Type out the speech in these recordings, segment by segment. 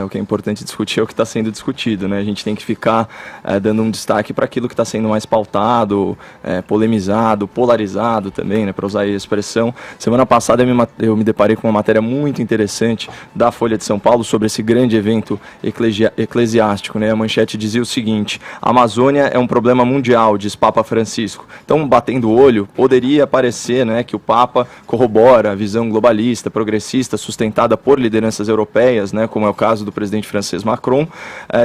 o que é importante discutir é o que está sendo discutido, né? A gente tem que ficar dando um destaque para aquilo que está sendo mais pautado, polemizado, polarizado também, né? Para usar a expressão. Semana passada eu me deparei com uma matéria muito interessante da Folha de São Paulo sobre esse grande evento eclesiástico, né? A manchete dizia o seguinte: a Amazônia é um problema mundial, diz Papa Francisco. Então, batendo o olho, poderia parecer, né, que o Papa corrobora a visão globalista, progressista, sustentada por lideranças europeias, né, como é o caso do presidente francês Macron,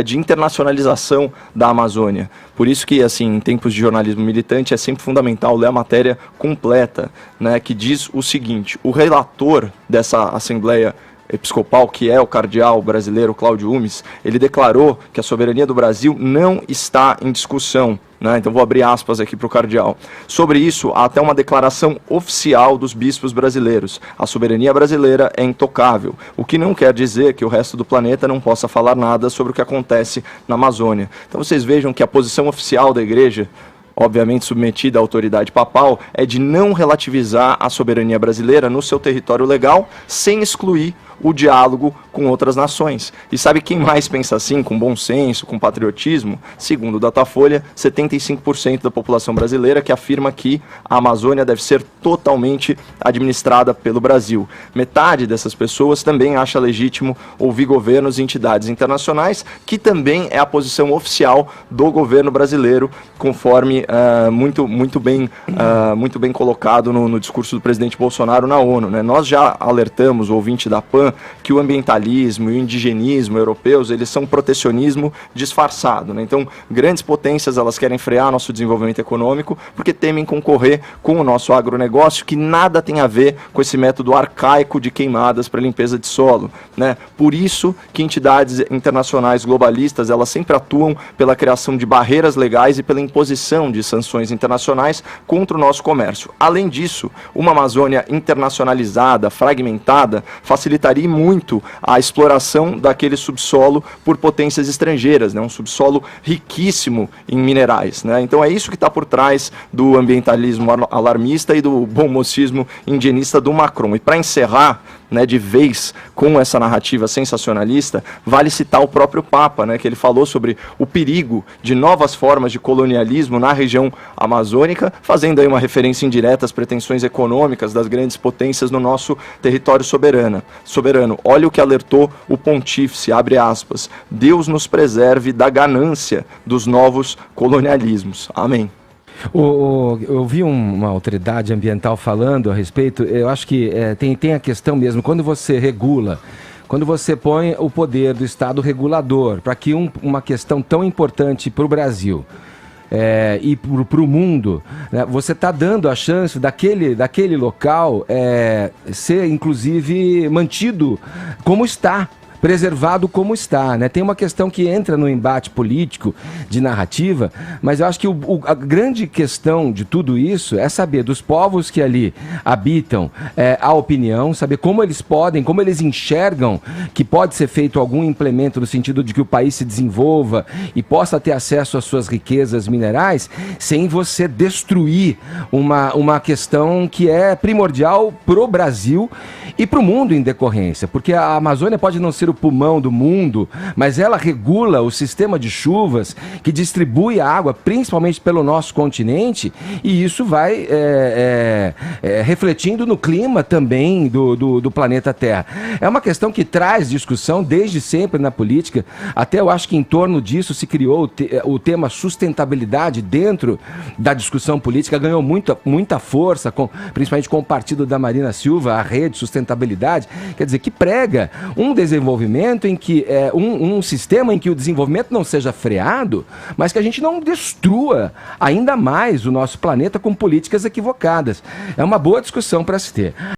de internacionalização da Amazônia. Por isso que, assim, em tempos de jornalismo militante, é sempre fundamental ler a matéria completa, né, que diz o seguinte: o relator dessa Assembleia Episcopal, que é o cardeal brasileiro Cláudio Umes, ele declarou que a soberania do Brasil não está em discussão. Então vou abrir aspas aqui para o cardeal. Sobre isso, há até uma declaração oficial dos bispos brasileiros. A soberania brasileira é intocável, o que não quer dizer que o resto do planeta não possa falar nada sobre o que acontece na Amazônia. Então vocês vejam que a posição oficial da Igreja, obviamente submetida à autoridade papal, é de não relativizar a soberania brasileira no seu território legal, sem excluir o diálogo com outras nações. E sabe quem mais pensa assim, com bom senso, com patriotismo? Segundo o Datafolha, 75% da população brasileira que afirma que a Amazônia deve ser totalmente administrada pelo Brasil. Metade dessas pessoas também acha legítimo ouvir governos e entidades internacionais, que também é a posição oficial do governo brasileiro, conforme muito bem colocado no discurso do presidente Bolsonaro na ONU, né? Nós já alertamos o ouvinte da PAN que o ambientalismo e o indigenismo europeus, eles são protecionismo disfarçado, né? Então, grandes potências, elas querem frear nosso desenvolvimento econômico porque temem concorrer com o nosso agronegócio, que nada tem a ver com esse método arcaico de queimadas para limpeza de solo, né? Por isso que entidades internacionais globalistas, elas sempre atuam pela criação de barreiras legais e pela imposição de sanções internacionais contra o nosso comércio. Além disso, uma Amazônia internacionalizada, fragmentada, facilitaria muito a exploração daquele subsolo por potências estrangeiras, né? Um subsolo riquíssimo em minerais, né? Então é isso que está por trás do ambientalismo alarmista e do bom mocismo indigenista do Macron. E para encerrar, né, de vez com essa narrativa sensacionalista, vale citar o próprio Papa, né, que ele falou sobre o perigo de novas formas de colonialismo na região amazônica, fazendo aí uma referência indireta às pretensões econômicas das grandes potências no nosso território soberano. Olha o que alertou o pontífice, abre aspas: Deus nos preserve da ganância dos novos colonialismos. Amém. Eu vi uma autoridade ambiental falando a respeito. Eu acho que tem a questão mesmo, quando você regula, quando você põe o poder do Estado regulador para que uma questão tão importante para o Brasil e para o mundo, né, você está dando a chance daquele local ser inclusive mantido como está, preservado como está, né? Tem uma questão que entra no embate político de narrativa, mas eu acho que a grande questão de tudo isso é saber dos povos que ali habitam a opinião, saber como eles podem, como eles enxergam que pode ser feito algum implemento no sentido de que o país se desenvolva e possa ter acesso às suas riquezas minerais, sem você destruir uma questão que é primordial pro Brasil e pro mundo em decorrência, porque a Amazônia pode não ser o pulmão do mundo, mas ela regula o sistema de chuvas que distribui a água, principalmente pelo nosso continente, e isso vai refletindo no clima também do planeta Terra. É uma questão que traz discussão desde sempre na política, até eu acho que em torno disso se criou o tema sustentabilidade dentro da discussão política, ganhou muita força, principalmente com o partido da Marina Silva, a Rede Sustentabilidade, quer dizer, que prega um desenvolvimento em que um sistema em que o desenvolvimento não seja freado, mas que a gente não destrua ainda mais o nosso planeta com políticas equivocadas. É uma boa discussão para se ter.